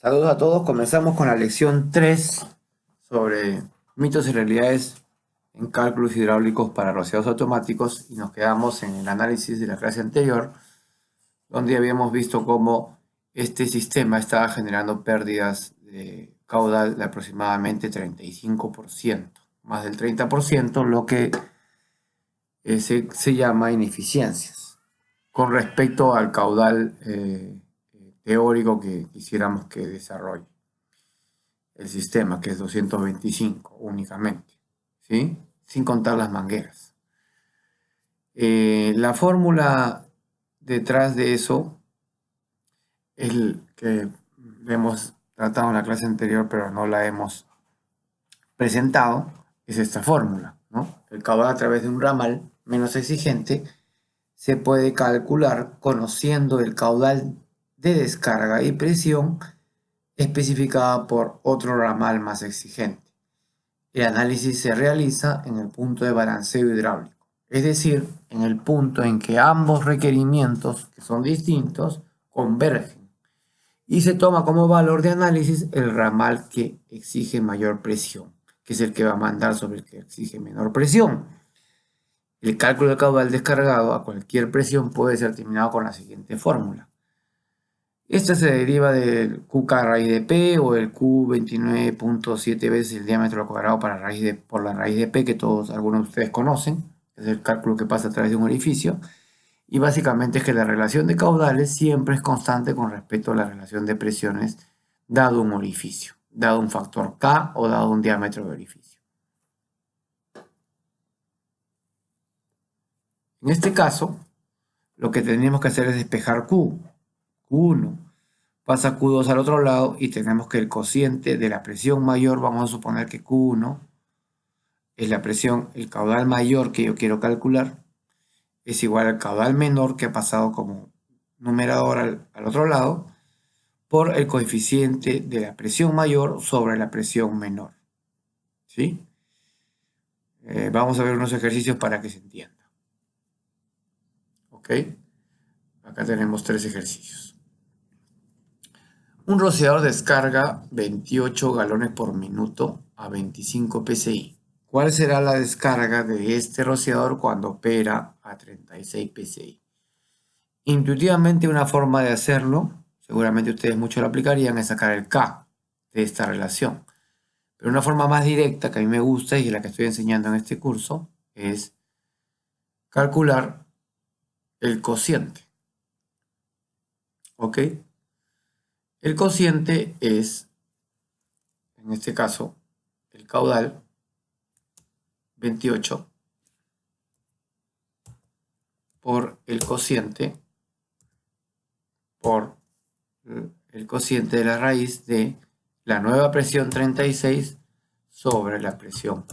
Saludos a todos, comenzamos con la lección 3 sobre mitos y realidades en cálculos hidráulicos para rociados automáticos y nos quedamos en el análisis de la clase anterior donde habíamos visto cómo este sistema estaba generando pérdidas de caudal de aproximadamente 35%, más del 30%, lo que se llama ineficiencias con respecto al caudal teórico que quisiéramos que desarrolle el sistema, que es 225 únicamente, ¿sí? Sin contar las mangueras. La fórmula detrás de eso es el que hemos tratado en la clase anterior, pero no la hemos presentado, es esta fórmula, ¿no? El caudal a través de un ramal menos exigente se puede calcular conociendo el caudal de descarga y presión especificada por otro ramal más exigente. El análisis se realiza en el punto de balanceo hidráulico, es decir, en el punto en que ambos requerimientos, que son distintos, convergen y se toma como valor de análisis el ramal que exige mayor presión, que es el que va a mandar sobre el que exige menor presión. El cálculo del caudal descargado a cualquier presión puede ser terminado con la siguiente fórmula. Esta se deriva del QK raíz de P o el Q 29.7 veces el diámetro al cuadrado por la raíz de P, que algunos de ustedes conocen. Es el cálculo que pasa a través de un orificio. Y básicamente es que la relación de caudales siempre es constante con respecto a la relación de presiones dado un orificio, dado un factor K o dado un diámetro de orificio. En este caso, lo que tenemos que hacer es despejar Q1. Pasa Q2 al otro lado y tenemos que el cociente de la presión mayor, vamos a suponer que Q1 es la presión, el caudal mayor que yo quiero calcular, es igual al caudal menor que ha pasado como numerador al otro lado, por el coeficiente de la presión mayor sobre la presión menor. ¿Sí? Vamos a ver unos ejercicios para que se entienda. ¿Ok? Acá tenemos 3 ejercicios. Un rociador descarga 28 galones por minuto a 25 psi. ¿Cuál será la descarga de este rociador cuando opera a 36 psi? Intuitivamente una forma de hacerlo, seguramente ustedes mucho lo aplicarían, es sacar el K de esta relación. Pero una forma más directa que a mí me gusta y la que estoy enseñando en este curso es calcular el cociente. ¿Ok? El cociente es, en este caso, el caudal 28 por el cociente de la raíz de la nueva presión 36 sobre la presión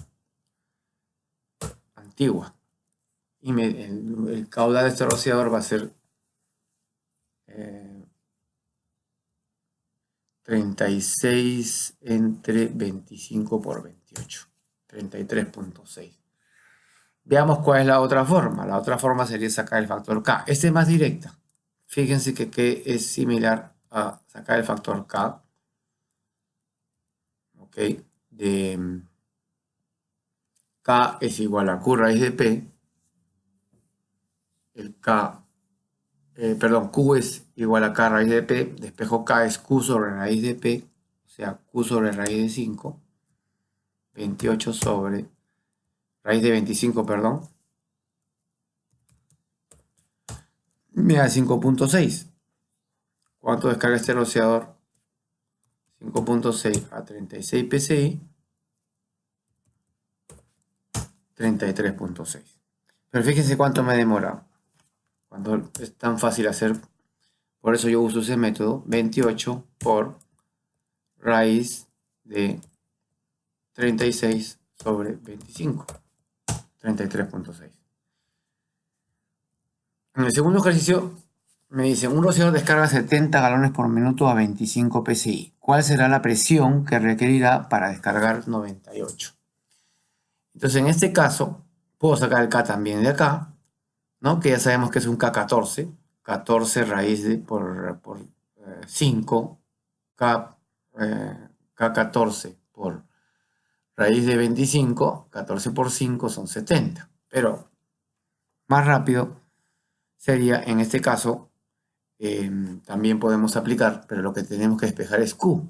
antigua. Y el caudal de este rociador va a ser 36 entre 25 por 28, 33.6. Veamos cuál es la otra forma. La otra forma sería sacar el factor K. Esta es más directa. Fíjense que es similar a sacar el factor K. ¿Ok? De K es igual a Q raíz de P. Q es igual a K raíz de P. Despejo K es Q sobre raíz de P. O sea, Q sobre raíz de 5. 28 sobre raíz de 25, perdón. Me da 5.6. ¿Cuánto descarga este rociador? 5.6 a 36 psi. 33.6. Pero fíjense cuánto me demora. Cuando es tan fácil hacer. Por eso yo uso ese método. 28 por raíz de 36 sobre 25. 33.6. En el segundo ejercicio me dicen, un rociador descarga 70 galones por minuto a 25 psi. ¿Cuál será la presión que requerirá para descargar 98? Entonces, en este caso, puedo sacar el K también de acá, ¿no? Que ya sabemos que es un K14. 14 raíz por 5. K K14 por raíz de 25, 14 por 5 son 70. Pero más rápido sería, en este caso, también podemos aplicar, pero lo que tenemos que despejar es Q.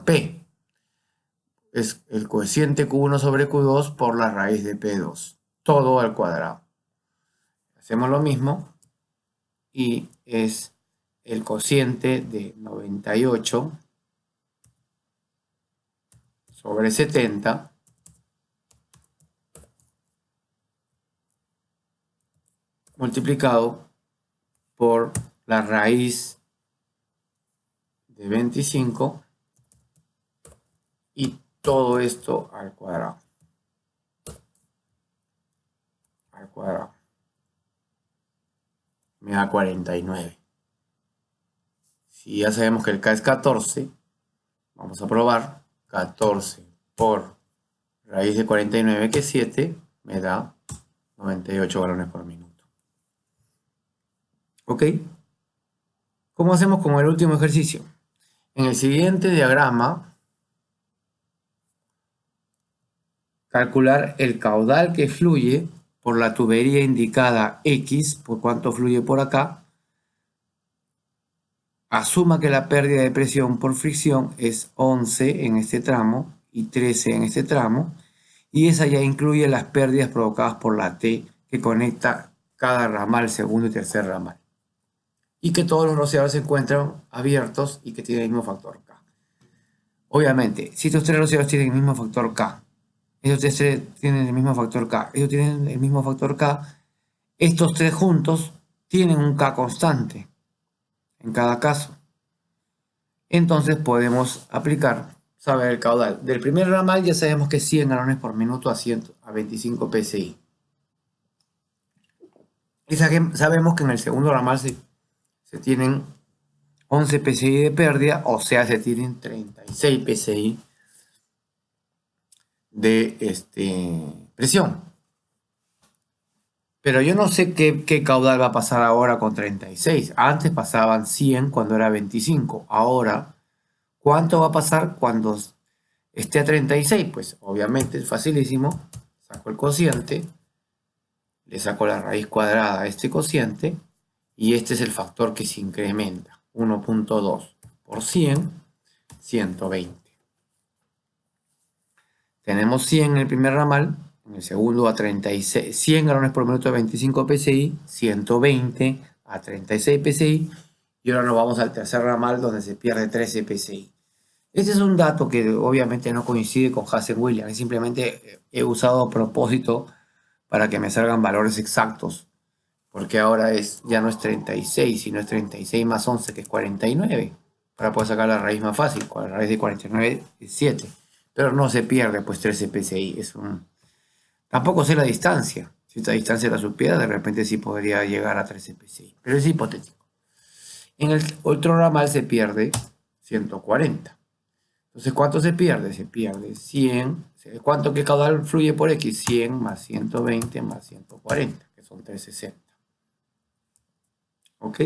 P. Es el cociente Q1 sobre Q2 por la raíz de P2. Todo al cuadrado. Hacemos lo mismo y es el cociente de 98 sobre 70 multiplicado por la raíz de 25 y todo esto al cuadrado. Me da 49. Si ya sabemos que el K es 14, vamos a probar. 14 por raíz de 49, que es 7, me da 98 galones por minuto. ¿Ok? ¿Cómo hacemos con el último ejercicio? En el siguiente diagrama, calcular el caudal que fluye por la tubería indicada X, por cuánto fluye por acá. Asuma que la pérdida de presión por fricción es 11 en este tramo y 13 en este tramo, y esa ya incluye las pérdidas provocadas por la T que conecta cada ramal, segundo y tercer ramal, y que todos los rociadores se encuentran abiertos y que tienen el mismo factor K. Obviamente, si estos tres rociadores tienen el mismo factor K, estos tres tienen el mismo factor K, ellos tienen el mismo factor K, estos tres juntos tienen un K constante en cada caso. Entonces podemos aplicar, saber el caudal. Del primer ramal ya sabemos que es 100 galones por minuto a 25 psi. Y sabemos que en el segundo ramal se tienen 11 psi de pérdida, o sea, se tienen 36 psi de presión. Pero yo no sé qué caudal va a pasar ahora con 36. Antes pasaban 100 cuando era 25. Ahora, ¿cuánto va a pasar cuando esté a 36? Pues obviamente es facilísimo. Saco el cociente, le saco la raíz cuadrada a este cociente y este es el factor que se incrementa. 1.2 por 100, 120. Tenemos 100 en el primer ramal, en el segundo a 36, 100 galones por minuto a 25 psi, 120 a 36 psi, y ahora nos vamos al tercer ramal donde se pierde 13 psi. Este es un dato que obviamente no coincide con Hazen-Williams, simplemente he usado a propósito para que me salgan valores exactos, porque ahora ya no es 36, sino es 36 más 11, que es 49, para poder sacar la raíz más fácil. La raíz de 49 es 7. Pero no se pierde, pues 13 psi. Tampoco sé la distancia. Si esta distancia la supiera, de repente sí podría llegar a 13 psi. Pero es hipotético. En el otro ramal se pierde 140. Entonces, ¿cuánto se pierde? Se pierde 100. ¿Cuánto que caudal fluye por X? 100 más 120 más 140, que son 360. ¿Ok?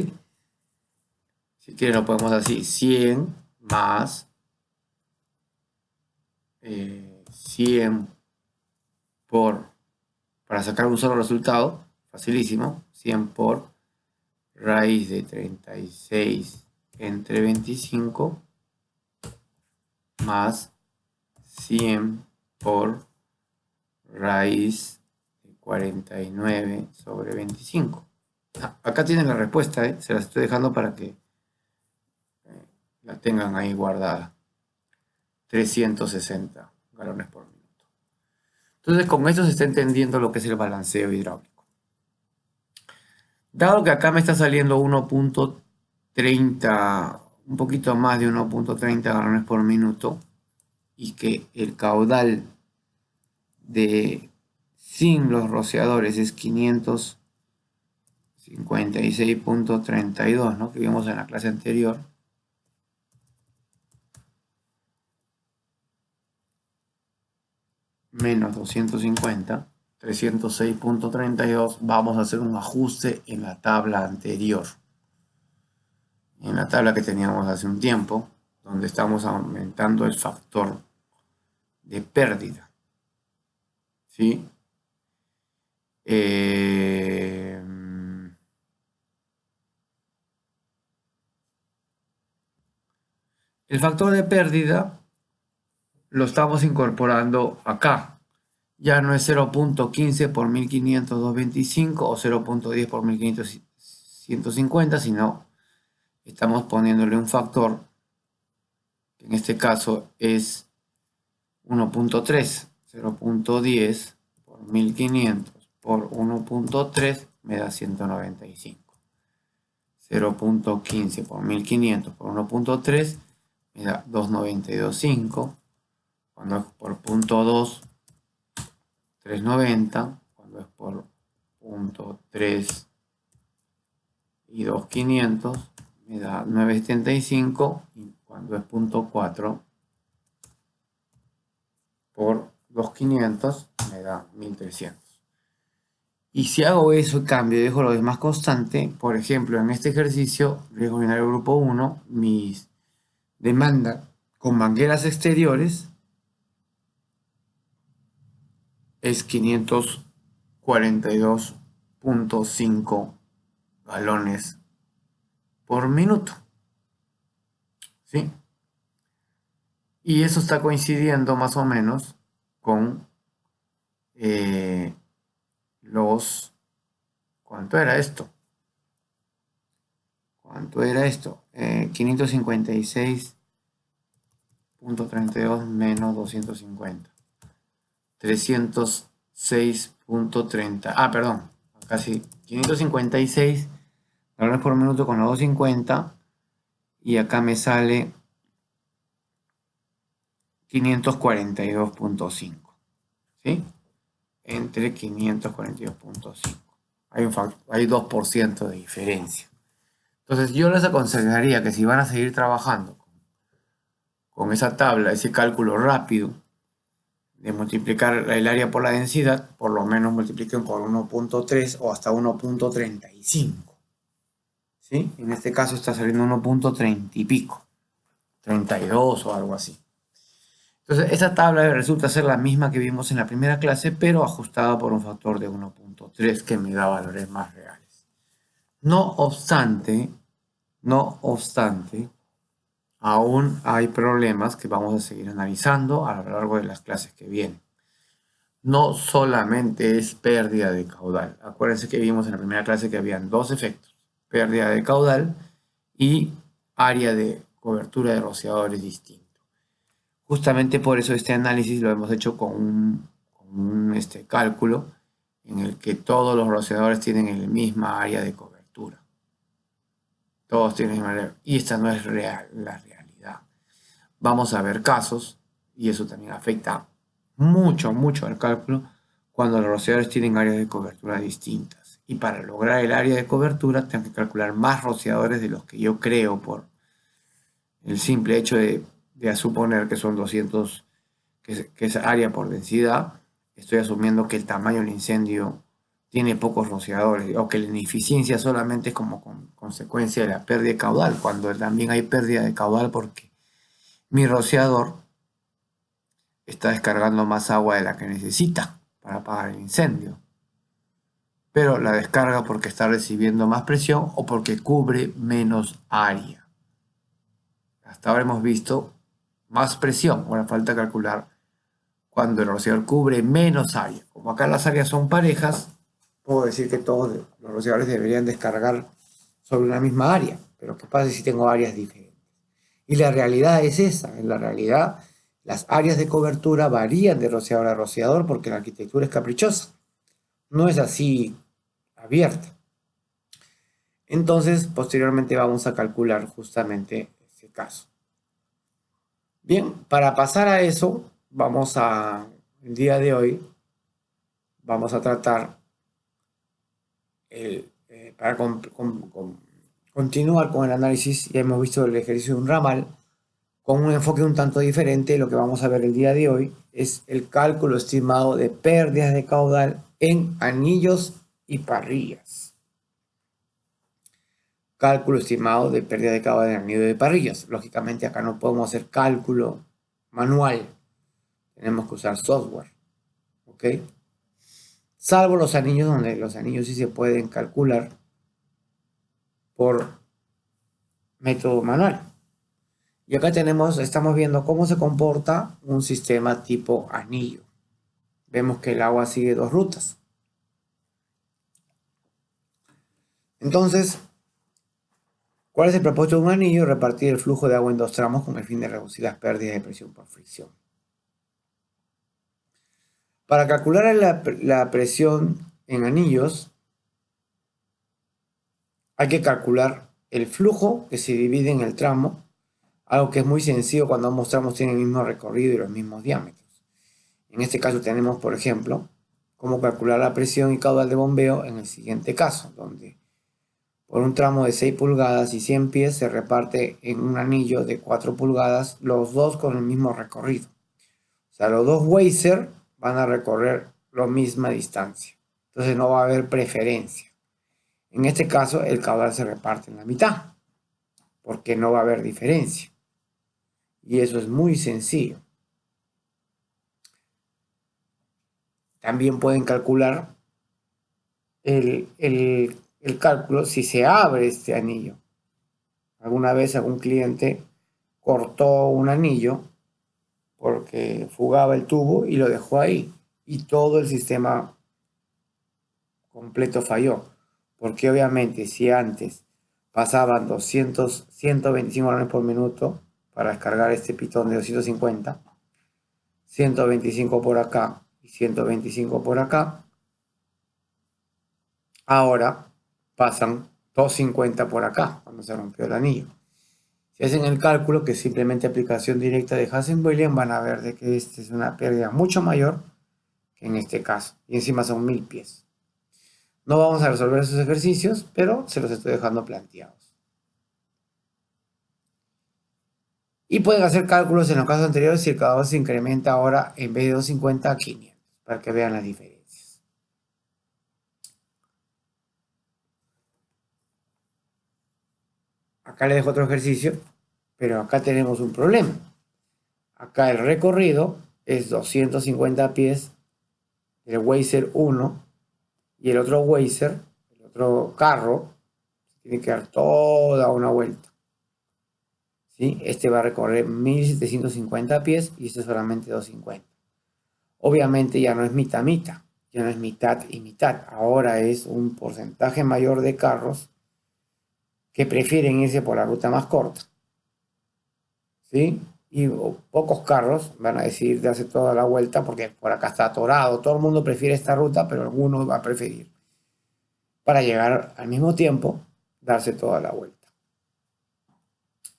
Si quieren lo podemos así. 100 más 100 para sacar un solo resultado, facilísimo, 100 por raíz de 36 entre 25 más 100 por raíz de 49 sobre 25. Acá tienen la respuesta, se las estoy dejando para que la tengan ahí guardada. 360 galones por minuto. Entonces, con esto se está entendiendo lo que es el balanceo hidráulico. Dado que acá me está saliendo 1.30, un poquito más de 1.30 galones por minuto, y que el caudal sin los rociadores es 556.32, ¿no? Que vimos en la clase anterior. Menos 250, 306.32, vamos a hacer un ajuste en la tabla anterior. En la tabla que teníamos hace un tiempo, donde estamos aumentando el factor de pérdida. ¿Sí? El factor de pérdida lo estamos incorporando acá. Ya no es 0.15 por 1500, 225 o 0.10 por 1500, 150, sino estamos poniéndole un factor que en este caso es 1.3. 0.10 por 1500 por 1.3 me da 195. 0.15 por 1500 por 1.3 me da 292.5. Cuando es por punto 2, 390. Cuando es por punto 3 y 2.500 me da 975. Y cuando es punto 4 por 2.500 me da 1.300. Y si hago eso y cambio y dejo lo demás constante, por ejemplo, en este ejercicio, riesgo binario grupo 1, mi demanda con mangueras exteriores es 542.5 galones por minuto. ¿Sí? Y eso está coincidiendo más o menos con ¿cuánto era esto? ¿Cuánto era esto? 556.32 menos 250. 306.30. Ah, perdón. Casi 556 galones por minuto con los 250. Y acá me sale 542.5. ¿Sí? Entre 542.5. Hay 2% de diferencia. Entonces yo les aconsejaría que si van a seguir trabajando con esa tabla, ese cálculo rápido de multiplicar el área por la densidad, por lo menos multipliquen por 1.3 o hasta 1.35. ¿Sí? En este caso está saliendo 1.30 y pico, 32 o algo así. Entonces esa tabla resulta ser la misma que vimos en la primera clase, pero ajustada por un factor de 1.3 que me da valores más reales. No obstante, aún hay problemas que vamos a seguir analizando a lo largo de las clases que vienen. No solamente es pérdida de caudal. Acuérdense que vimos en la primera clase que habían dos efectos: pérdida de caudal y área de cobertura de rociadores distinto. Justamente por eso este análisis lo hemos hecho con un cálculo en el que todos los rociadores tienen el misma área de cobertura. Todos tienen la misma área, y esta no es la realidad. Vamos a ver casos, y eso también afecta mucho al cálculo, cuando los rociadores tienen áreas de cobertura distintas. Y para lograr el área de cobertura tengo que calcular más rociadores de los que yo creo por el simple hecho de suponer que son 200, que es área por densidad. Estoy asumiendo que el tamaño del incendio tiene pocos rociadores, o que la ineficiencia solamente es como consecuencia de la pérdida de caudal, cuando también hay pérdida de caudal porque mi rociador está descargando más agua de la que necesita para apagar el incendio. Pero la descarga porque está recibiendo más presión o porque cubre menos área. Hasta ahora hemos visto más presión. Ahora falta calcular cuando el rociador cubre menos área. Como acá las áreas son parejas, puedo decir que todos los rociadores deberían descargar sobre una misma área. Pero ¿qué pasa si tengo áreas diferentes? Y la realidad es esa. En la realidad, las áreas de cobertura varían de rociador a rociador porque la arquitectura es caprichosa. No es así abierta. Entonces, posteriormente vamos a calcular justamente ese caso. Bien, para pasar a eso, el día de hoy, vamos a tratar, para continuar con el análisis, ya hemos visto el ejercicio de un ramal, con un enfoque un tanto diferente. Lo que vamos a ver el día de hoy es el cálculo estimado de pérdidas de caudal en anillos y parrillas. cálculo estimado de pérdida de caudal en el anillo de parrillas. Lógicamente acá no podemos hacer cálculo manual, tenemos que usar software, ¿ok? Salvo los anillos, donde los anillos sí se pueden calcular por método manual. Y acá estamos viendo cómo se comporta un sistema tipo anillo. Vemos que el agua sigue dos rutas. Entonces, ¿cuál es el propósito de un anillo? Repartir el flujo de agua en dos tramos con el fin de reducir las pérdidas de presión por fricción. Para calcular la presión en anillos, hay que calcular el flujo que se divide en el tramo, algo que es muy sencillo cuando ambos tramos tienen el mismo recorrido y los mismos diámetros. En este caso tenemos, por ejemplo, cómo calcular la presión y caudal de bombeo en el siguiente caso, donde por un tramo de 6 pulgadas y 100 pies se reparte en un anillo de 4 pulgadas, los dos con el mismo recorrido. O sea, los dos Weiser van a recorrer la misma distancia. Entonces no va a haber preferencia. En este caso, el caudal se reparte en la mitad, porque no va a haber diferencia. Y eso es muy sencillo. También pueden calcular el cálculo si se abre este anillo. Alguna vez algún cliente cortó un anillo porque fugaba el tubo y lo dejó ahí. Y todo el sistema completo falló. Porque obviamente si antes pasaban 125 galones por minuto para descargar este pitón de 250, 125 por acá y 125 por acá, ahora pasan 250 por acá cuando se rompió el anillo. Si hacen el cálculo, que es simplemente aplicación directa de Hazen-Williams, van a ver de que esta es una pérdida mucho mayor que en este caso. Y encima son 1000 pies. No vamos a resolver esos ejercicios, pero se los estoy dejando planteados. Y pueden hacer cálculos en los casos anteriores si el caudal se incrementa ahora en vez de 250 a 500, para que vean las diferencias. Acá les dejo otro ejercicio, pero acá tenemos un problema. Acá el recorrido es 250 pies del Weiser 1 y el otro Weiser, el otro carro, tiene que dar toda una vuelta. ¿Sí? Este va a recorrer 1750 pies y este solamente 250. Obviamente ya no es mitad-mitad, ya no es mitad y mitad. Ahora es un porcentaje mayor de carros que prefieren irse por la ruta más corta. ¿Sí? Y pocos carros van a decidir darse toda la vuelta porque por acá está atorado. Todo el mundo prefiere esta ruta, pero alguno va a preferir, para llegar al mismo tiempo, darse toda la vuelta.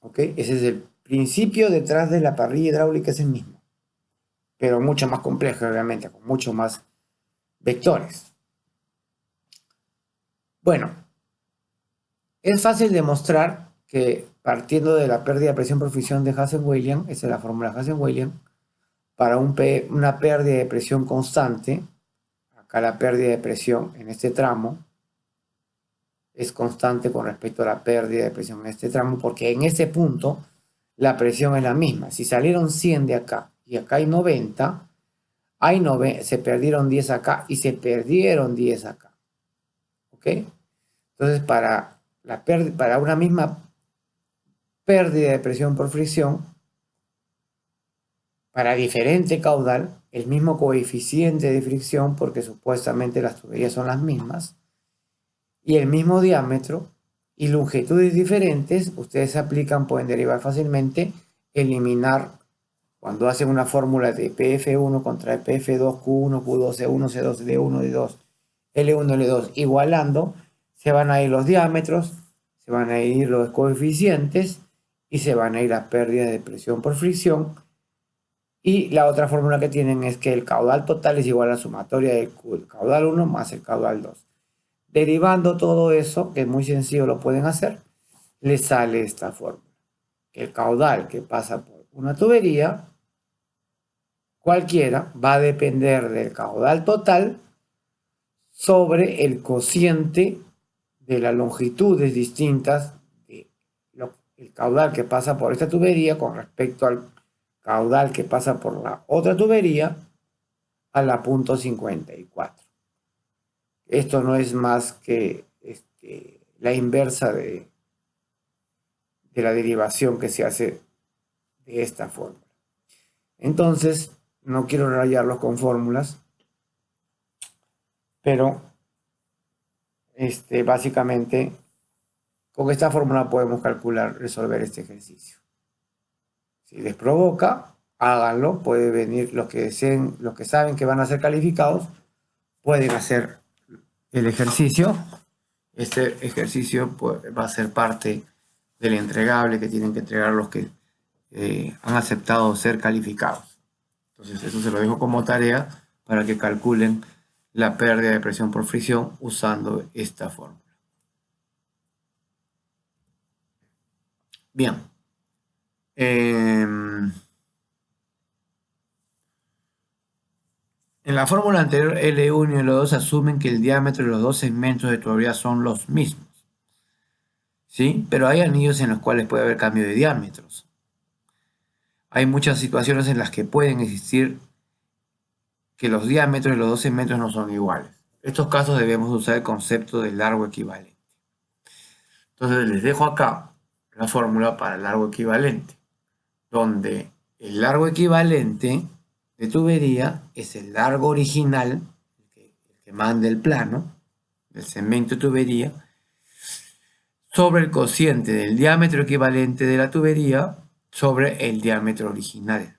¿Ok? Ese es el principio detrás de la parrilla hidráulica, es el mismo, pero mucho más complejo, obviamente, con mucho más vectores. Bueno, es fácil demostrar que partiendo de la pérdida de presión por fricción de Hazen-Williams, esa es la fórmula Hazen-Williams, para una pérdida de presión constante, acá la pérdida de presión en este tramo es constante con respecto a la pérdida de presión en este tramo, porque en este punto la presión es la misma. Si salieron 100 de acá y acá hay 90, se perdieron 10 acá y se perdieron 10 acá. ¿Ok? Entonces, para una misma pérdida de presión por fricción, para diferente caudal, el mismo coeficiente de fricción, porque supuestamente las tuberías son las mismas, y el mismo diámetro y longitudes diferentes, ustedes aplican, pueden derivar fácilmente, eliminar cuando hacen una fórmula de PF1 contra PF2, Q1, Q2, C1, C2, D1, D2, L1, L2, igualando, se van a ir los diámetros, se van a ir los coeficientes y se van a ir las pérdidas de presión por fricción. Y la otra fórmula que tienen es que el caudal total es igual a la sumatoria del caudal 1 más el caudal 2. Derivando todo eso, que es muy sencillo, lo pueden hacer, les sale esta fórmula. El caudal que pasa por una tubería cualquiera va a depender del caudal total sobre el cociente de las longitudes distintas caudal que pasa por esta tubería con respecto al caudal que pasa por la otra tubería a la punto 54. Esto no es más que la inversa de la derivación que se hace de esta fórmula. Entonces, no quiero rayarlos con fórmulas, pero básicamente con esta fórmula podemos calcular, resolver este ejercicio. Si les provoca, háganlo. Puede venir los que deseen, los que saben que van a ser calificados, pueden hacer el ejercicio. Este ejercicio va a ser parte del entregable que tienen que entregar los que han aceptado ser calificados. Entonces, eso se lo dejo como tarea para que calculen la pérdida de presión por fricción usando esta fórmula. Bien. En la fórmula anterior, L1 y L2 asumen que el diámetro de los dos segmentos de tubería son los mismos. ¿Sí? Pero hay anillos en los cuales puede haber cambio de diámetros. Hay muchas situaciones en las que pueden existir que los diámetros de los dos segmentos no son iguales. En estos casos debemos usar el concepto de largo equivalente. Entonces les dejo acá la fórmula para el largo equivalente, donde el largo equivalente de tubería es el largo original, el que manda el plano, del segmento de tubería, sobre el cociente del diámetro equivalente de la tubería sobre el diámetro original,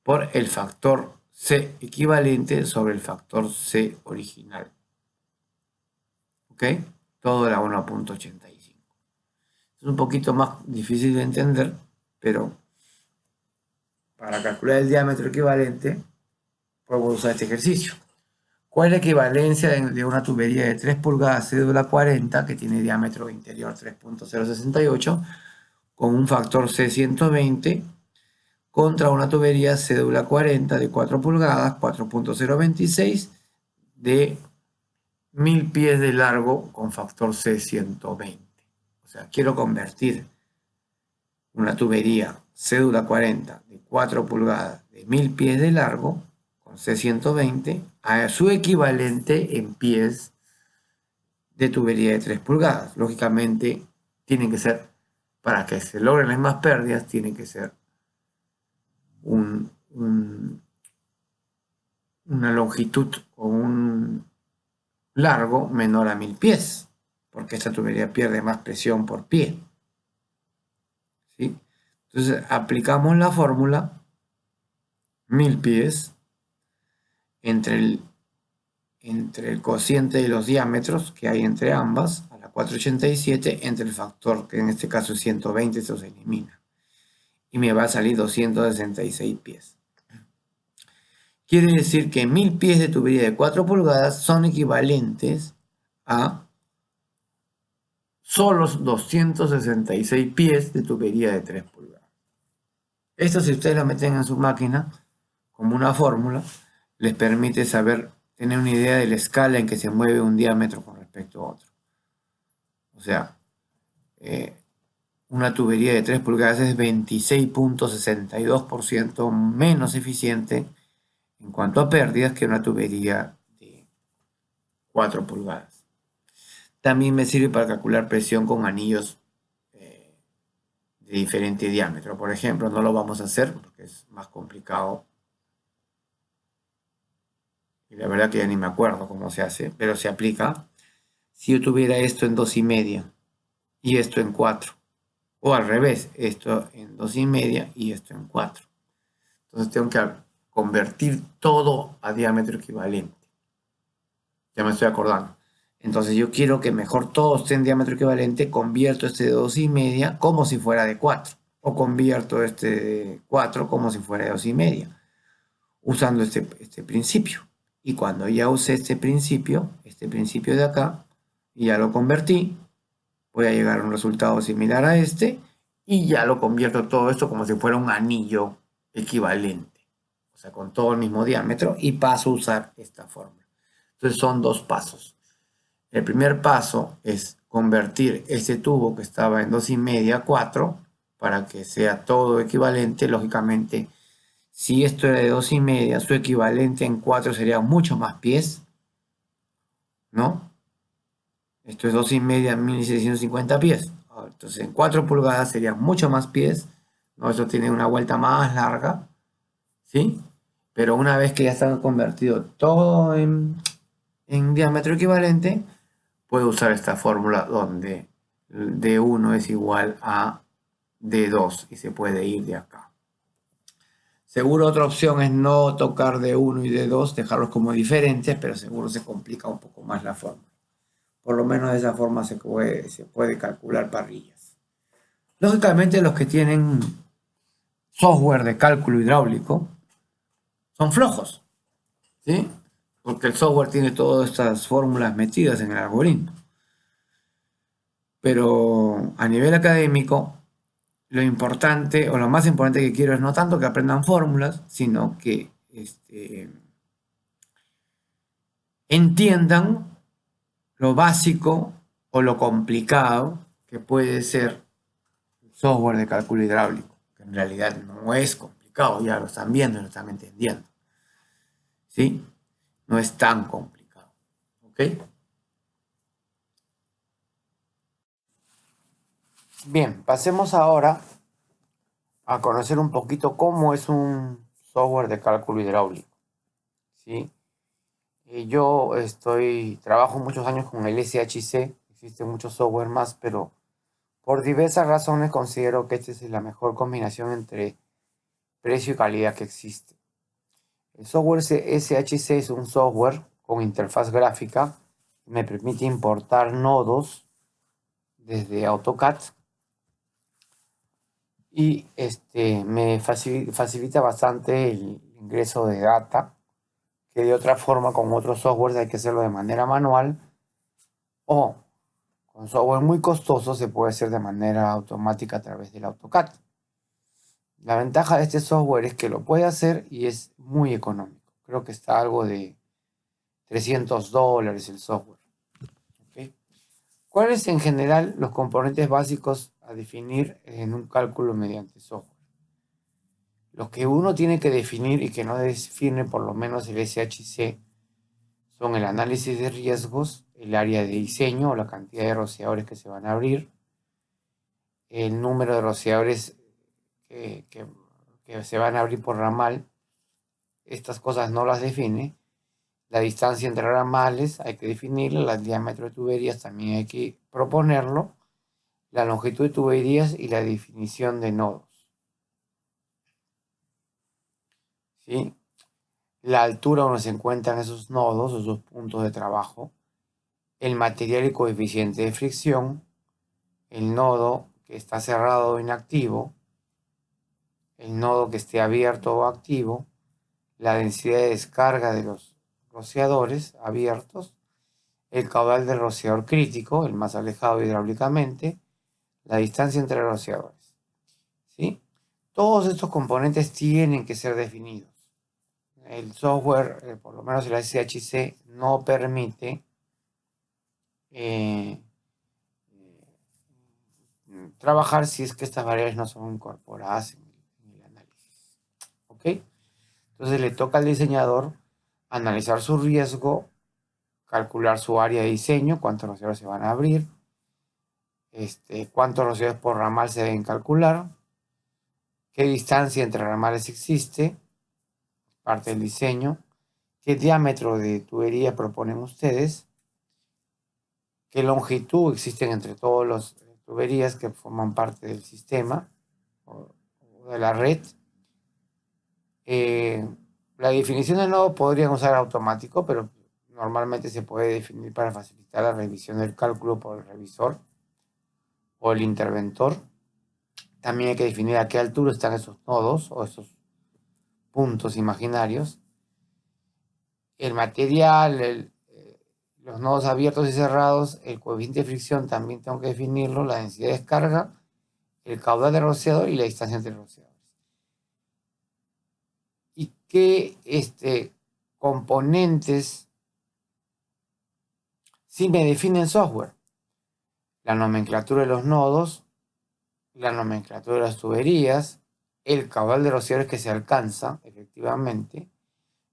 por el factor C equivalente sobre el factor C original. ¿Ok? Todo de la 1.85. Es un poquito más difícil de entender, pero para calcular el diámetro equivalente podemos usar este ejercicio. ¿Cuál es la equivalencia de una tubería de 3 pulgadas cédula 40 que tiene diámetro interior 3.068 con un factor C120 contra una tubería cédula 40 de 4 pulgadas 4.026 de 1000 pies de largo con factor C120? O sea, quiero convertir una tubería cédula 40 de 4 pulgadas de 1000 pies de largo con C120 a su equivalente en pies de tubería de 3 pulgadas. Lógicamente, tienen que ser, para que se logren las mismas pérdidas, tienen que ser una longitud o un largo menor a 1000 pies, porque esta tubería pierde más presión por pie. ¿Sí? Entonces aplicamos la fórmula 1000 pies entre el cociente de los diámetros que hay entre ambas, a la 487, entre el factor, que en este caso es 120, esto se elimina. Y me va a salir 266 pies. Quiere decir que 1000 pies de tubería de 4 pulgadas son equivalentes a solo 266 pies de tubería de 3 pulgadas. Esto, si ustedes lo meten en su máquina como una fórmula, les permite saber, tener una idea de la escala en que se mueve un diámetro con respecto a otro. O sea, una tubería de 3 pulgadas es 26.62% menos eficiente en cuanto a pérdidas que una tubería de 4 pulgadas. También me sirve para calcular presión con anillos de diferente diámetro. Por ejemplo, no lo vamos a hacer porque es más complicado. Y la verdad que ya ni me acuerdo cómo se hace, pero se aplica. Si yo tuviera esto en 2,5 y esto en 4. O al revés, esto en 2,5 y esto en 4. Entonces tengo que convertir todo a diámetro equivalente. Ya me estoy acordando. Entonces yo quiero que mejor todo esté en diámetro equivalente, convierto este de 2,5 como si fuera de 4. O convierto este de 4 como si fuera de 2,5. Usando este principio. Y cuando ya usé este principio de acá, y ya lo convertí, voy a llegar a un resultado similar a este, y ya lo convierto todo esto como si fuera un anillo equivalente. O sea, con todo el mismo diámetro, y paso a usar esta fórmula. Entonces son dos pasos. El primer paso es convertir ese tubo que estaba en 2,5 a 4 para que sea todo equivalente. Lógicamente, si esto era de 2,5, su equivalente en 4 sería mucho más pies, ¿no? Esto es 2,5, 1650 pies. Entonces, en 4 pulgadas serían mucho más pies, ¿no? Esto tiene una vuelta más larga, ¿sí? Pero una vez que ya está convertido todo en diámetro equivalente, puedo usar esta fórmula donde D1 es igual a D2 y se puede ir de acá. Seguro otra opción es no tocar D1 y D2, dejarlos como diferentes, pero seguro se complica un poco más la forma. Por lo menos de esa forma se puede calcular parrillas. Lógicamente los que tienen software de cálculo hidráulico son flojos, ¿sí? Porque el software tiene todas estas fórmulas metidas en el algoritmo. Pero a nivel académico, lo importante o lo más importante que quiero es no tanto que aprendan fórmulas, sino que entiendan lo básico o lo complicado que puede ser el software de cálculo hidráulico, que en realidad no es complicado, ya lo están viendo y lo están entendiendo. ¿Sí? No es tan complicado. ¿Ok? Bien, pasemos ahora a conocer un poquito cómo es un software de cálculo hidráulico. ¿Sí? Yo trabajo muchos años con el SHC, existen muchos software más, pero por diversas razones considero que esta es la mejor combinación entre precio y calidad que existe. El software SHC es un software con interfaz gráfica que me permite importar nodos desde AutoCAD y me facilita bastante el ingreso de data, que de otra forma con otros softwares hay que hacerlo de manera manual o con software muy costoso se puede hacer de manera automática a través del AutoCAD. La ventaja de este software es que lo puede hacer y es muy económico. Creo que está algo de $300 el software. ¿Okay? ¿Cuáles en general los componentes básicos a definir en un cálculo mediante software? Los que uno tiene que definir y que no define por lo menos el SHC son el análisis de riesgos, el área de diseño o la cantidad de rociadores que se van a abrir, el número de rociadores que se van a abrir por ramal. Estas cosas no las define. La distancia entre ramales hay que definirla, el diámetro de tuberías también hay que proponerlo, la longitud de tuberías y la definición de nodos. ¿Sí? La altura donde se encuentran esos nodos, esos puntos de trabajo, el material y coeficiente de fricción, el nodo que está cerrado o inactivo, el nodo que esté abierto o activo, la densidad de descarga de los rociadores abiertos, el caudal del rociador crítico, el más alejado hidráulicamente, la distancia entre rociadores. ¿Sí? Todos estos componentes tienen que ser definidos. El software, por lo menos el SHC, no permite trabajar si es que estas variables no son incorporadas en el análisis. ¿Ok? Entonces le toca al diseñador analizar su riesgo, calcular su área de diseño, cuántos rociadores se van a abrir, cuántos rociadores por ramal se deben calcular, qué distancia entre ramales existe, parte del diseño, qué diámetro de tubería proponen ustedes, qué longitud existen entre todas las tuberías que forman parte del sistema o de la red. La definición de nodo podrían usar automático, pero normalmente se puede definir para facilitar la revisión del cálculo por el revisor o el interventor. También hay que definir a qué altura están esos nodos o esos puntos imaginarios. El material, los nodos abiertos y cerrados, el coeficiente de fricción también tengo que definirlo, la densidad de descarga, el caudal de rociador y la distancia entre rociadores. Y qué componentes Sí me define el software, la nomenclatura de los nodos, la nomenclatura de las tuberías, el caudal de rociadores que se alcanza, efectivamente,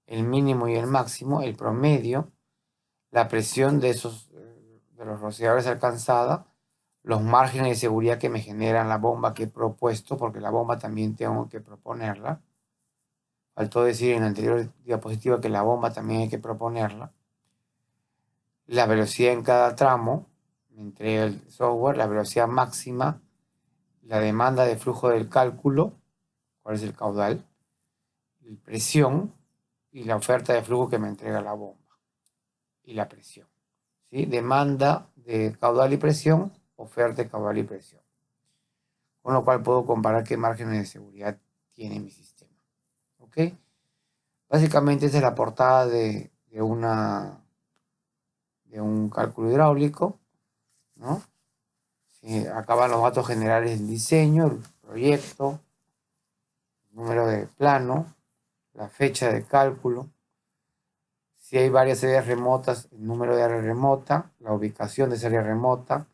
el mínimo y el máximo, el promedio, la presión de los rociadores alcanzada, los márgenes de seguridad que me generan la bomba que he propuesto, porque la bomba también tengo que proponerla. Faltó decir en la anterior diapositiva que la bomba también hay que proponerla. La velocidad en cada tramo, me entrega el software, la velocidad máxima, la demanda de flujo del cálculo, cuál es el caudal, la presión y la oferta de flujo que me entrega la bomba y la presión. ¿Sí? Demanda de caudal y presión, oferta de caudal y presión. Con lo cual puedo comparar qué márgenes de seguridad tiene mi sistema. ¿Ok? Básicamente esa es la portada de un cálculo hidráulico, ¿no? Sí, acá van los datos generales del diseño, el proyecto, el número de plano, la fecha de cálculo, si hay varias áreas remotas, el número de área remota, la ubicación de esa área remota,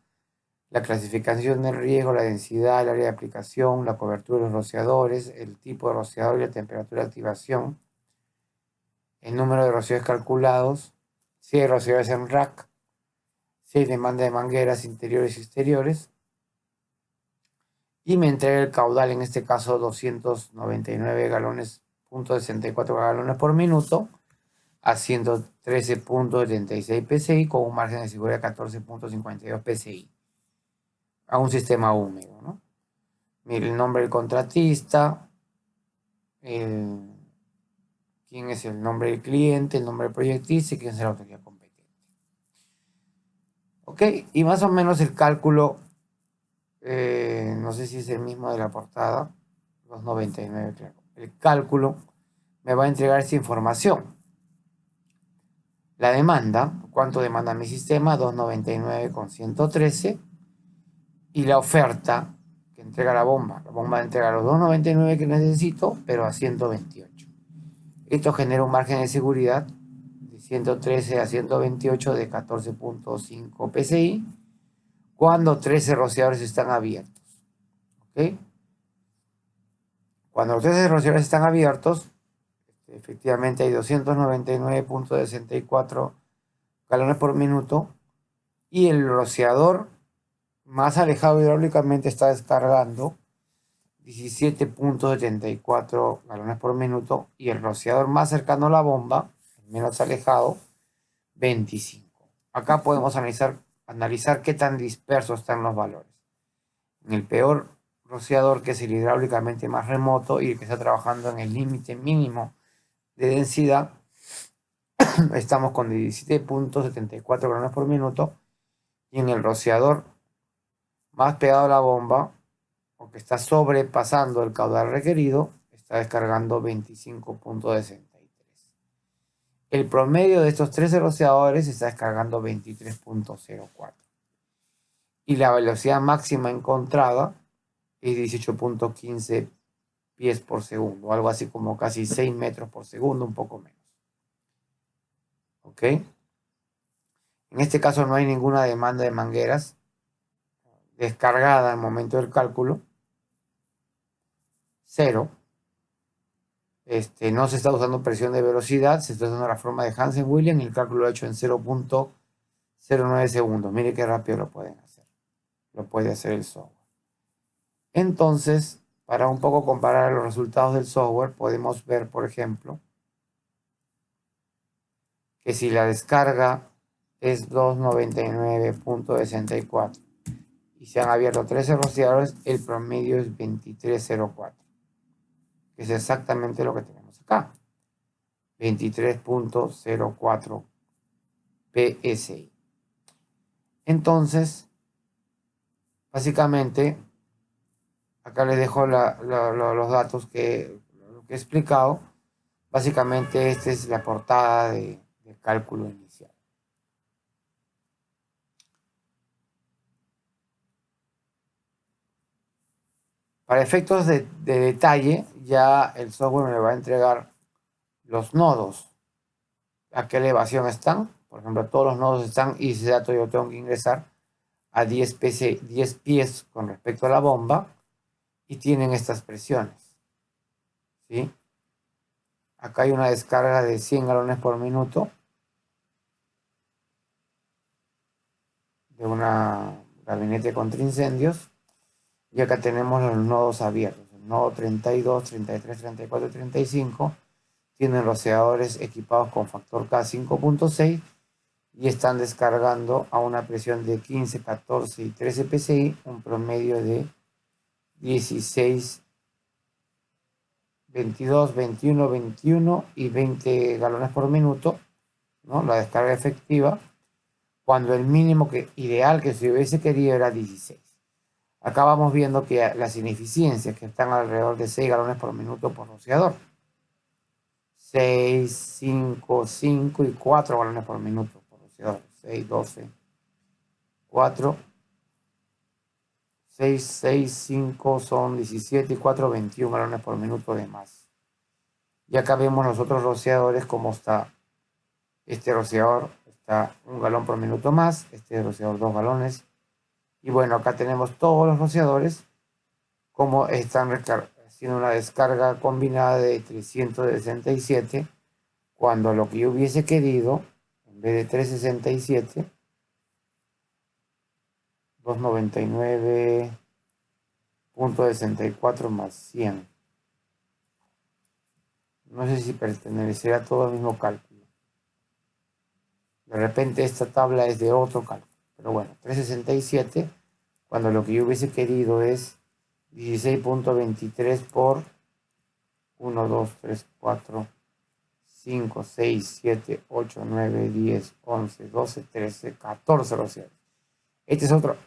la clasificación del riesgo, la densidad, el área de aplicación, la cobertura de los rociadores, el tipo de rociador y la temperatura de activación, el número de rociadores calculados, si hay rociadores en rack, si hay demanda de mangueras interiores y exteriores, y me entrega el caudal, en este caso 299 galones, .64 galones por minuto, a 113.76 PSI con un margen de seguridad de 14.52 PSI a un sistema húmedo, ¿no? Mire el nombre del contratista, quién es el nombre del cliente, el nombre del proyectista y quién es la autoridad competente. Ok, y más o menos el cálculo, no sé si es el mismo de la portada, 299, claro. El cálculo me va a entregar esta información. La demanda, ¿cuánto demanda mi sistema? 299,113. Y la oferta que entrega la bomba. La bomba entrega los 299 que necesito, pero a 128. Esto genera un margen de seguridad de 113 a 128 de 14.5 PSI cuando 13 rociadores están abiertos. ¿Ok? Cuando los 13 rociadores están abiertos, efectivamente hay 299.64 galones por minuto y el rociador más alejado hidráulicamente está descargando 17.74 galones por minuto y el rociador más cercano a la bomba, el menos alejado, 25. Acá podemos analizar qué tan dispersos están los valores. En el peor rociador, que es el hidráulicamente más remoto y el que está trabajando en el límite mínimo de densidad, estamos con 17.74 galones por minuto, y en el rociador más pegado a la bomba, o que está sobrepasando el caudal requerido, está descargando 25.63. El promedio de estos 13 rociadores está descargando 23.04. Y la velocidad máxima encontrada es 18.15 pies por segundo, algo así como casi 6 metros por segundo, un poco menos. ¿Ok? En este caso no hay ninguna demanda de mangueras descargada al momento del cálculo. Cero. No se está usando presión de velocidad, se está usando la forma de Hansen-Williams y el cálculo lo ha hecho en 0.09 segundos. Mire qué rápido lo pueden hacer. Lo puede hacer el software. Entonces, para un poco comparar los resultados del software, podemos ver, por ejemplo, que si la descarga es 299.64 y se han abierto 13 rociadores, el promedio es 23.04, que es exactamente lo que tenemos acá. 23.04 PSI. Entonces, básicamente, acá les dejo los datos que he explicado. Básicamente, esta es la portada de cálculo inicial. Para efectos de detalle, ya el software me va a entregar los nodos, a qué elevación están, por ejemplo, todos los nodos están, y ese dato yo tengo que ingresar a 10 pies con respecto a la bomba, y tienen estas presiones, ¿sí? Acá hay una descarga de 100 galones por minuto de una gabinete contra incendios, y acá tenemos los nodos abiertos. El nodo 32, 33, 34 y 35 tienen rociadores equipados con factor K 5.6 y están descargando a una presión de 15, 14 y 13 psi, un promedio de 16, 22, 21, 21 y 20 galones por minuto, ¿no? La descarga efectiva, cuando el mínimo ideal que se hubiese querido era 16. Acá vamos viendo que las ineficiencias que están alrededor de 6 galones por minuto por rociador. 6, 5, 5 y 4 galones por minuto por rociador. 6, 12, 4, 6, 6, 5 son 17 y 4, 21 galones por minuto de más. Y acá vemos los otros rociadores, cómo está. Este rociador está 1 galón por minuto más, este rociador 2 galones. Y bueno, acá tenemos todos los rociadores, como están haciendo una descarga combinada de 367, cuando lo que yo hubiese querido, en vez de 367, 299.64 más 100. No sé si pertenecerá todo al mismo cálculo. De repente esta tabla es de otro cálculo. Pero bueno, 367, cuando lo que yo hubiese querido es 16.23 por 1, 2, 3, 4, 5, 6, 7, 8, 9, 10, 11, 12, 13, 14 rociadores. Este es otro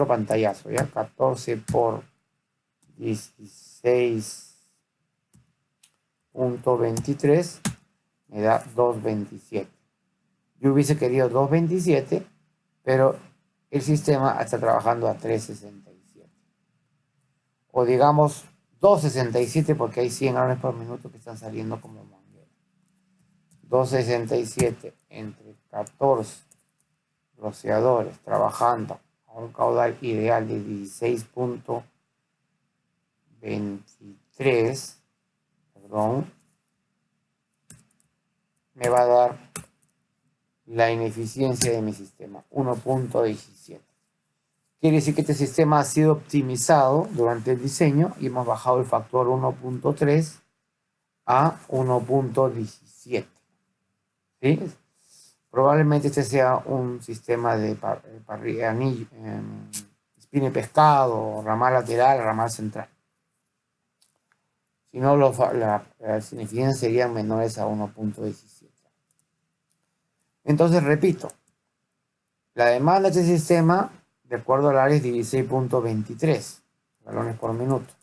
pantallazo, ¿ya? 14 por 16.23 me da 227. Yo hubiese querido 227, pero el sistema está trabajando a 367. O digamos 267 porque hay 100 galones por minuto que están saliendo como manguera. 267 entre 14 rociadores trabajando a un caudal ideal de 16.23, perdón, me va a dar la ineficiencia de mi sistema, 1.17. Quiere decir que este sistema ha sido optimizado durante el diseño y hemos bajado el factor 1.3 a 1.17. ¿Sí? Probablemente este sea un sistema de espina y pescado, ramal lateral, ramal central. Si no, las ineficiencias serían menores a 1.17. Entonces, repito, la demanda de este sistema, de acuerdo al área, es 16.23 galones por minuto.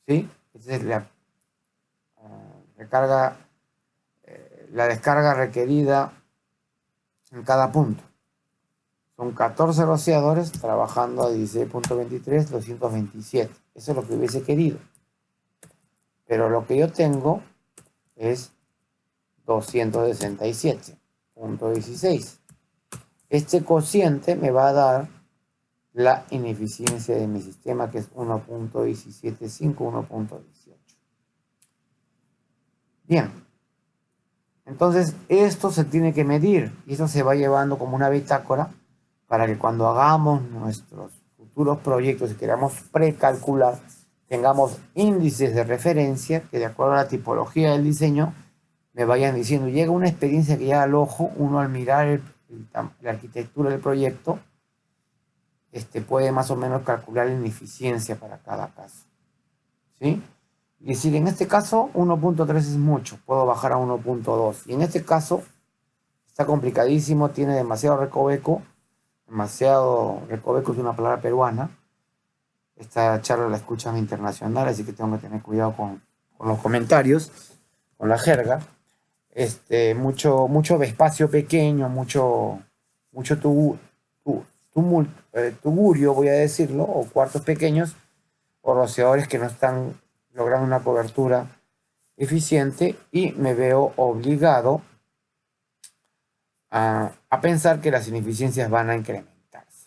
¿Sí? Esa es la la descarga requerida en cada punto. Son 14 rociadores trabajando a 16.23, 227. Eso es lo que hubiese querido. Pero lo que yo tengo es 267.16. Este cociente me va a dar la ineficiencia de mi sistema, que es 1.175, 1.18. Bien. Entonces, esto se tiene que medir y eso se va llevando como una bitácora para que cuando hagamos nuestros futuros proyectos y queramos precalcular, tengamos índices de referencia que de acuerdo a la tipología del diseño me vayan diciendo. Llega una experiencia que ya al ojo, uno al mirar la arquitectura del proyecto, puede más o menos calcular la ineficiencia para cada caso. ¿Sí? Y decir, en este caso 1.3 es mucho, puedo bajar a 1.2. Y en este caso está complicadísimo, tiene demasiado recoveco. Demasiado recoveco es una palabra peruana. Esta charla la escuchan internacional, así que tengo que tener cuidado con los comentarios, con la jerga. Mucho espacio pequeño, mucho tugurio, voy a decirlo, o cuartos pequeños, o rociadores que no están logrando una cobertura eficiente, y me veo obligado a pensar que las ineficiencias van a incrementarse.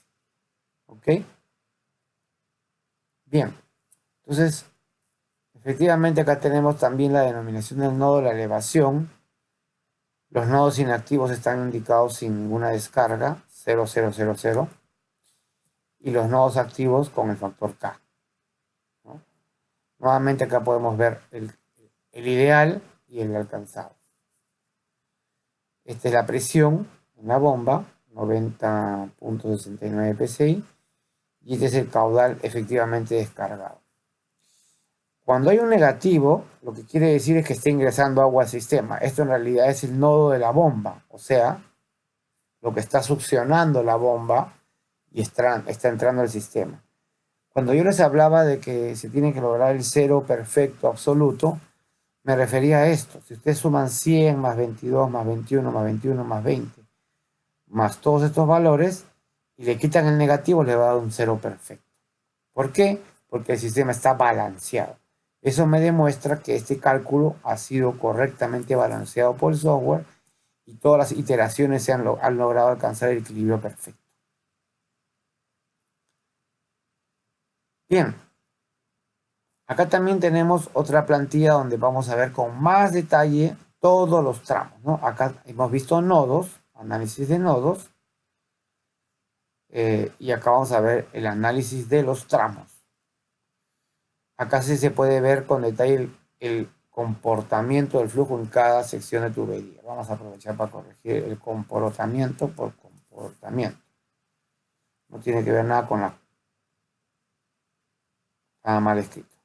¿Ok? Bien, entonces, efectivamente acá tenemos también la denominación del nodo, la elevación. Los nodos inactivos están indicados sin ninguna descarga, 0, 0, 0, 0. Y los nodos activos con el factor K, ¿no? Nuevamente acá podemos ver el ideal y el alcanzado. Esta es la presión en la bomba, 90.69 psi. Y este es el caudal efectivamente descargado. Cuando hay un negativo, lo que quiere decir es que está ingresando agua al sistema. Esto en realidad es el nodo de la bomba, o sea, lo que está succionando la bomba y está entrando al sistema. Cuando yo les hablaba de que se tiene que lograr el cero perfecto absoluto, me refería a esto. Si ustedes suman 100 más 22 más 21 más 21 más 20, más todos estos valores, y le quitan el negativo, le va a dar un cero perfecto. ¿Por qué? Porque el sistema está balanceado. Eso me demuestra que este cálculo ha sido correctamente balanceado por el software y todas las iteraciones han logrado alcanzar el equilibrio perfecto. Bien, acá también tenemos otra plantilla donde vamos a ver con más detalle todos los tramos, ¿no? Acá hemos visto nodos, análisis de nodos, y acá vamos a ver el análisis de los tramos. Acá sí se puede ver con detalle el comportamiento del flujo en cada sección de tubería. Vamos a aprovechar para corregir el comportamiento por comportamiento. No tiene que ver nada con nada mal escrito.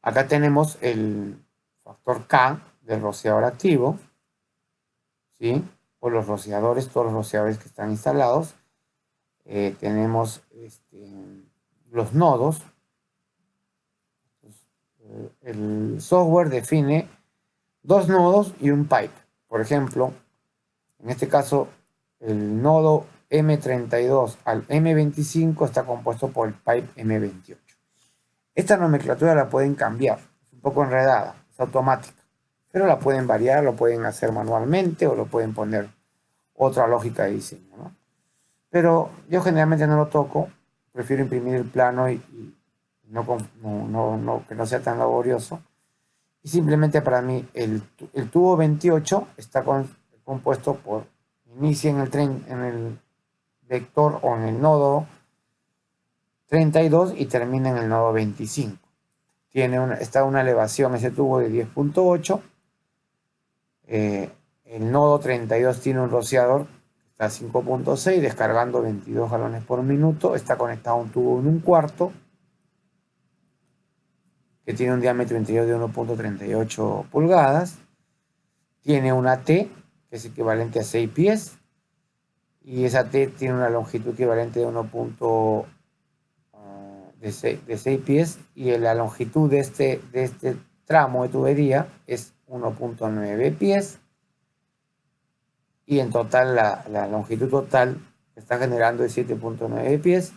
Acá tenemos el factor K del rociador activo, ¿sí? O los rociadores, todos los rociadores que están instalados. Tenemos los nodos. El software define dos nodos y un pipe. Por ejemplo, en este caso, el nodo M32 al M25 está compuesto por el pipe M28. Esta nomenclatura la pueden cambiar, es un poco enredada, es automática, pero la pueden variar, lo pueden hacer manualmente o lo pueden poner otra lógica de diseño, ¿no? Pero yo generalmente no lo toco, prefiero imprimir el plano y que no sea tan laborioso. Y simplemente para mí el tubo 28 está compuesto por, inicia en el vector o en el nodo 32 y termina en el nodo 25. Está una elevación ese tubo de 10.8. El nodo 32 tiene un rociador, está a 5.6, descargando 22 galones por minuto. Está conectado a un tubo en un cuarto, que tiene un diámetro interior de 1.38 pulgadas. Tiene una T, que es equivalente a 6 pies. Y esa T tiene una longitud equivalente de 6 pies. Y la longitud de este tramo de tubería es 1.9 pies. Y en total, la longitud total que está generando es 7.9 pies.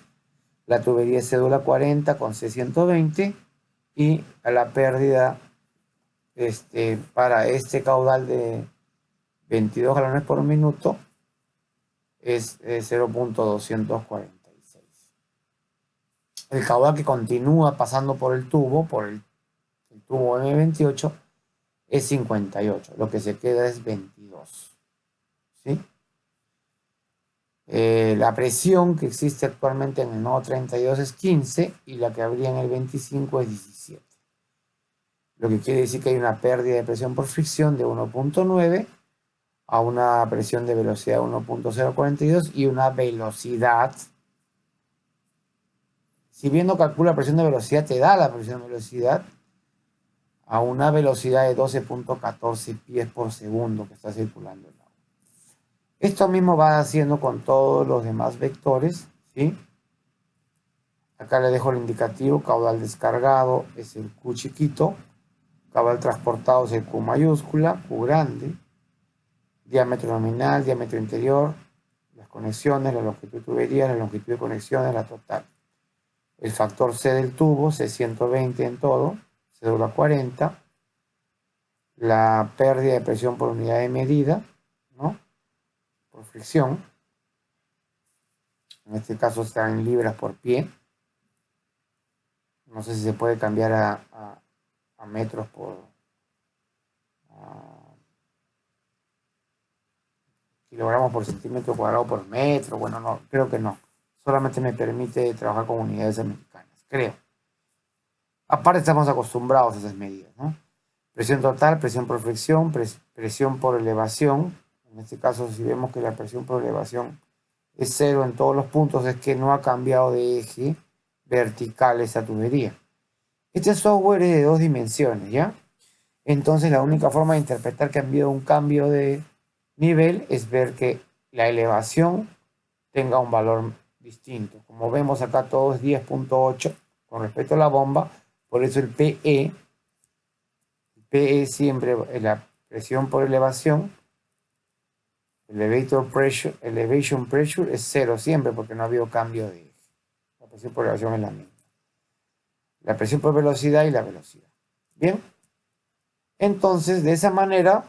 La tubería es cédula 40 con C120. Y a la pérdida para este caudal de 22 galones por minuto es 0.246. El caudal que continúa pasando por el tubo, el tubo M28, es 58. Lo que se queda es 22. ¿Sí? La presión que existe actualmente en el nodo 32 es 15 y la que habría en el 25 es 17. Lo que quiere decir que hay una pérdida de presión por fricción de 1.9 a una presión de velocidad 1.042 y una velocidad. Si bien no calcula presión de velocidad, te da la presión de velocidad a una velocidad de 12.14 pies por segundo que está circulando el agua. Esto mismo va haciendo con todos los demás vectores, ¿sí? Acá le dejo el indicativo, caudal descargado es el Q chiquito, caudal transportado es el Q mayúscula, Q grande, diámetro nominal, diámetro interior, las conexiones, la longitud de tubería, la longitud de conexiones, la total. El factor C del tubo, C120 en todo, cédula 40. La pérdida de presión por unidad de medida, ¿no? por fricción. En este caso está en libras por pie. No sé si se puede cambiar a metros por kilogramos por centímetro cuadrado por metro. Bueno, no, creo que no. Solamente me permite trabajar con unidades americanas, creo. Aparte estamos acostumbrados a esas medidas, ¿no? Presión total, presión por fricción, presión por elevación. En este caso, si vemos que la presión por elevación es cero en todos los puntos, es que no ha cambiado de eje vertical esa tubería. Este software es de 2 dimensiones, ¿ya? Entonces la única forma de interpretar que ha habido un cambio de nivel es ver que la elevación tenga un valor distinto. Como vemos acá todo es 10.8 con respecto a la bomba, por eso el PE siempre es la presión por elevación, elevation pressure es cero siempre porque no ha habido cambio de eje. La presión por elevación es la misma. La presión por velocidad y la velocidad. Bien. Entonces, de esa manera,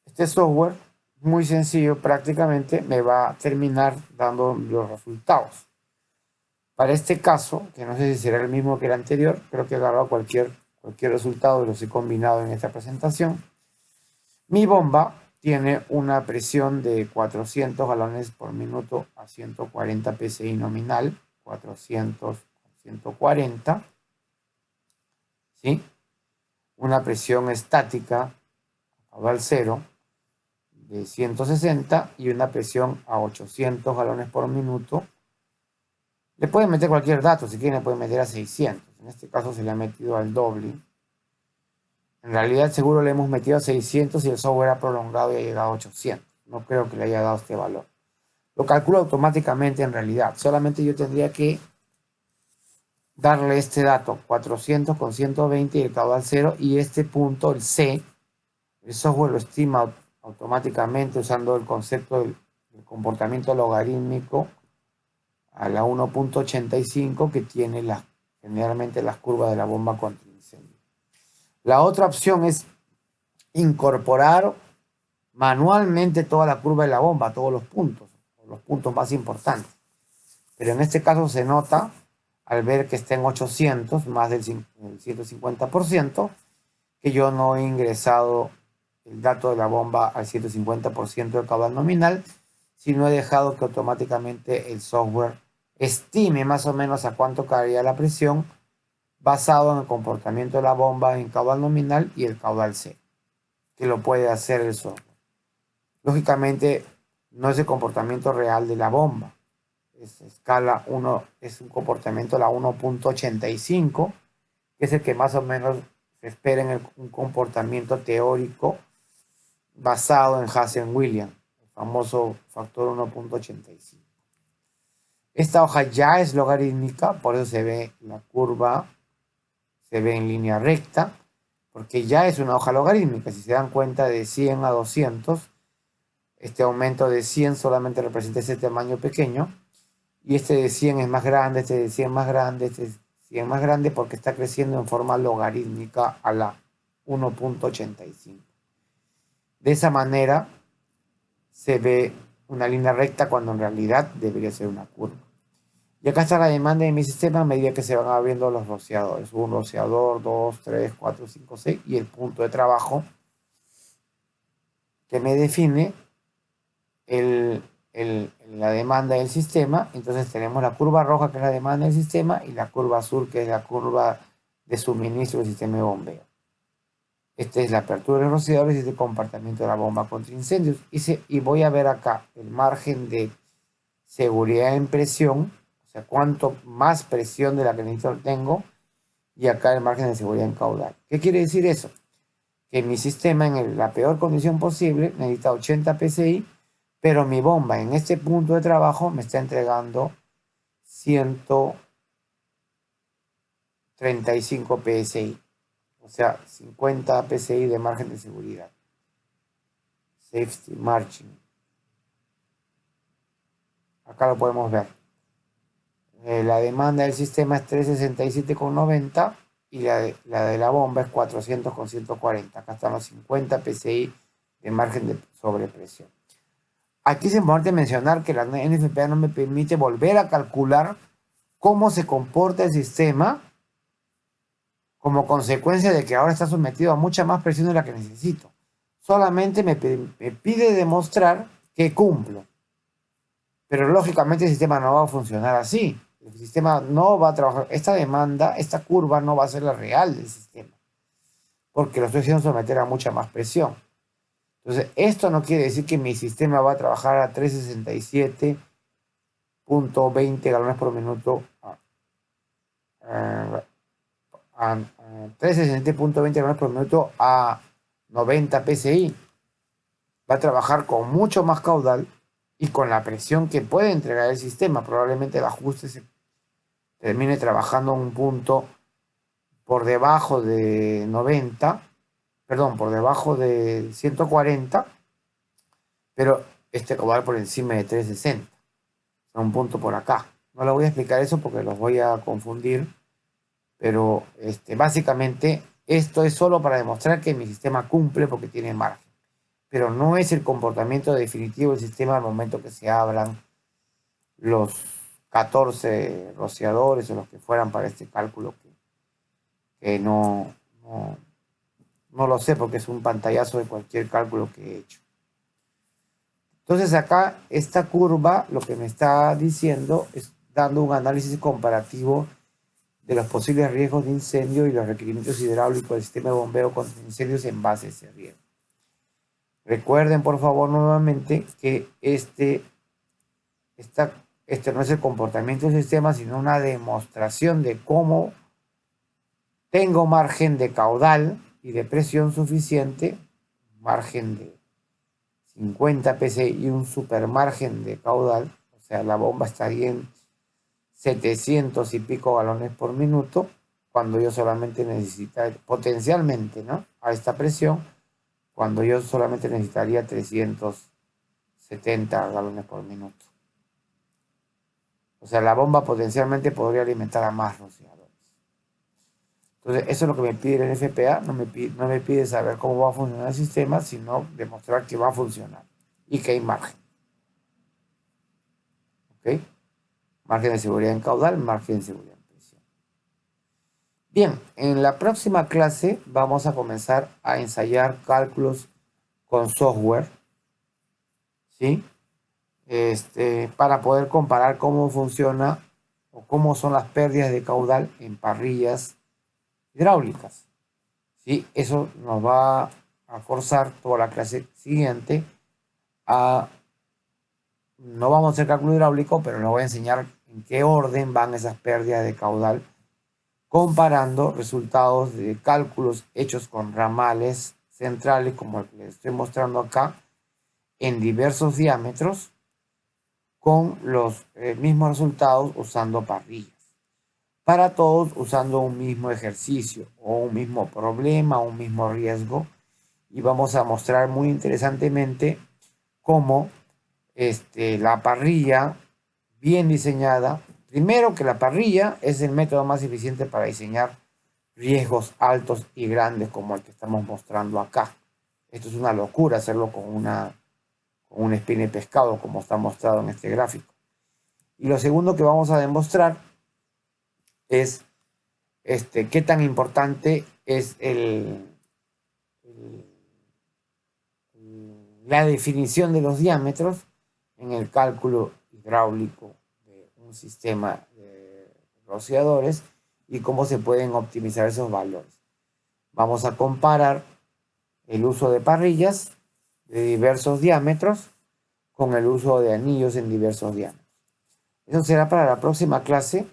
este software, muy sencillo, prácticamente me va a terminar dando los resultados. Para este caso, que no sé si será el mismo que el anterior, creo que he agarrado cualquier resultado y los he combinado en esta presentación. Mi bomba tiene una presión de 400 galones por minuto a 140 psi nominal, 400 a 140, ¿sí? Una presión estática a caudal cero de 160 y una presión a 800 galones por minuto. Le pueden meter cualquier dato, si quieren le pueden meter a 600. En este caso se le ha metido al doble. En realidad seguro le hemos metido a 600 y el software ha prolongado y ha llegado a 800. No creo que le haya dado este valor. Lo calculo automáticamente en realidad. Solamente yo tendría que darle este dato, 400 con 120 y el caudal cero, y este punto, el C, el software lo estima automáticamente usando el concepto del comportamiento logarítmico a la 1.85 que tiene generalmente las curvas de la bomba contra incendio. La otra opción es incorporar manualmente toda la curva de la bomba, todos los puntos más importantes. Pero en este caso se nota, al ver que está en 800, más del 150%, que yo no he ingresado el dato de la bomba al 150% del caudal nominal, sino he dejado que automáticamente el software estime más o menos a cuánto caería la presión basado en el comportamiento de la bomba en caudal nominal y el caudal C, que lo puede hacer el software. Lógicamente, no es el comportamiento real de la bomba. Es escala 1, es un comportamiento de la 1.85, que es el que más o menos se espera en un comportamiento teórico basado en Hazen-Williams, el famoso factor 1.85. Esta hoja ya es logarítmica, por eso se ve la curva, se ve en línea recta, porque ya es una hoja logarítmica. Si se dan cuenta, de 100 a 200, este aumento de 100 solamente representa ese tamaño pequeño, y este de 100 es más grande, este de 100 más grande, este de 100 más grande, porque está creciendo en forma logarítmica a la 1.85. De esa manera se ve una línea recta cuando en realidad debería ser una curva. Y acá está la demanda de mi sistema a medida que se van abriendo los rociadores. Un rociador, 2, 3, 4, 5, 6 y el punto de trabajo que me define la demanda del sistema. Entonces tenemos la curva roja, que es la demanda del sistema, y la curva azul, que es la curva de suministro del sistema de bombeo. Esta es la apertura de los rociadores y el comportamiento de la bomba contra incendios. Y voy a ver acá el margen de seguridad en presión, o sea, cuánto más presión de la que necesito tengo, y acá el margen de seguridad en caudal. ¿Qué quiere decir eso? Que mi sistema en la peor condición posible necesita 80 psi, pero mi bomba en este punto de trabajo me está entregando 135 psi, o sea, 50 psi de margen de seguridad. Safety margin. Acá lo podemos ver. La demanda del sistema es 367,90 y la de la bomba es 400,140. Acá están los 50 psi de margen de sobrepresión. Aquí es importante mencionar que la NFPA no me permite volver a calcular cómo se comporta el sistema como consecuencia de que ahora está sometido a mucha más presión de la que necesito. Solamente me pide demostrar que cumplo. Pero lógicamente el sistema no va a funcionar así. El sistema no va a trabajar. Esta demanda, esta curva no va a ser la real del sistema. Porque lo estoy haciendo someter a mucha más presión. Entonces, esto no quiere decir que mi sistema va a trabajar a 367.20 galones por minuto. A 367.20 galones por minuto a 90 psi. Va a trabajar con mucho más caudal y con la presión que puede entregar el sistema. Probablemente el ajuste se termine trabajando en un punto por debajo de 90, perdón, por debajo de 140, pero este caudal por encima de 360, un punto por acá. No le voy a explicar eso porque los voy a confundir, pero básicamente esto es solo para demostrar que mi sistema cumple porque tiene margen, pero no es el comportamiento definitivo del sistema al momento que se abran los 14 rociadores o los que fueran para este cálculo que no lo sé porque es un pantallazo de cualquier cálculo que he hecho. Entonces acá esta curva lo que me está diciendo es dando un análisis comparativo de los posibles riesgos de incendio y los requerimientos hidráulicos del sistema de bombeo contra incendios en base a ese riesgo. Recuerden por favor nuevamente que este no es el comportamiento del sistema, sino una demostración de cómo tengo margen de caudal y de presión suficiente, margen de 50 psi y un supermargen de caudal, o sea, la bomba estaría en 700 y pico galones por minuto, cuando yo solamente necesitaría, potencialmente, ¿no? A esta presión, cuando yo solamente necesitaría 370 galones por minuto. O sea, la bomba potencialmente podría alimentar a más rociadores. Entonces, eso es lo que me pide el NFPA. No me pide saber cómo va a funcionar el sistema, sino demostrar que va a funcionar y que hay margen. ¿Ok? Margen de seguridad en caudal, margen de seguridad en presión. Bien, en la próxima clase vamos a comenzar a ensayar cálculos con software, ¿sí? Para poder comparar cómo funciona o cómo son las pérdidas de caudal en parrillas hidráulicas. ¿Sí? Eso nos va a forzar toda la clase siguiente a... No vamos a hacer cálculo hidráulico, pero les voy a enseñar en qué orden van esas pérdidas de caudal, comparando resultados de cálculos hechos con ramales centrales, como el que les estoy mostrando acá, en diversos diámetros, con los mismos resultados usando parrillas. Para todos usando un mismo ejercicio o un mismo problema, un mismo riesgo. Y vamos a mostrar muy interesantemente cómo la parrilla bien diseñada, primero que la parrilla es el método más eficiente para diseñar riesgos altos y grandes como el que estamos mostrando acá. Esto es una locura hacerlo con una espina de pescado como está mostrado en este gráfico. Y lo segundo que vamos a demostrar es qué tan importante es la definición de los diámetros en el cálculo hidráulico de un sistema de rociadores y cómo se pueden optimizar esos valores. Vamos a comparar el uso de parrillas de diversos diámetros con el uso de anillos en diversos diámetros. Eso será para la próxima clase,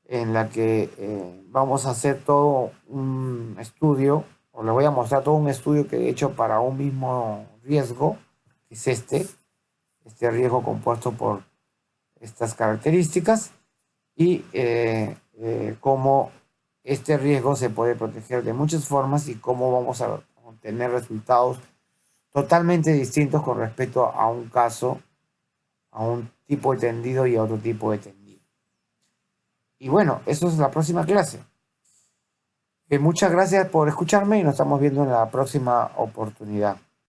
en la que vamos a hacer todo un estudio, o les voy a mostrar todo un estudio que he hecho para un mismo riesgo, que es este riesgo compuesto por estas características, y cómo este riesgo se puede proteger de muchas formas y cómo vamos a obtener resultados totalmente distintos con respecto a un caso, a un tipo de tendido y a otro tipo de tendido. Y bueno, eso es la próxima clase. Muchas gracias por escucharme y nos estamos viendo en la próxima oportunidad.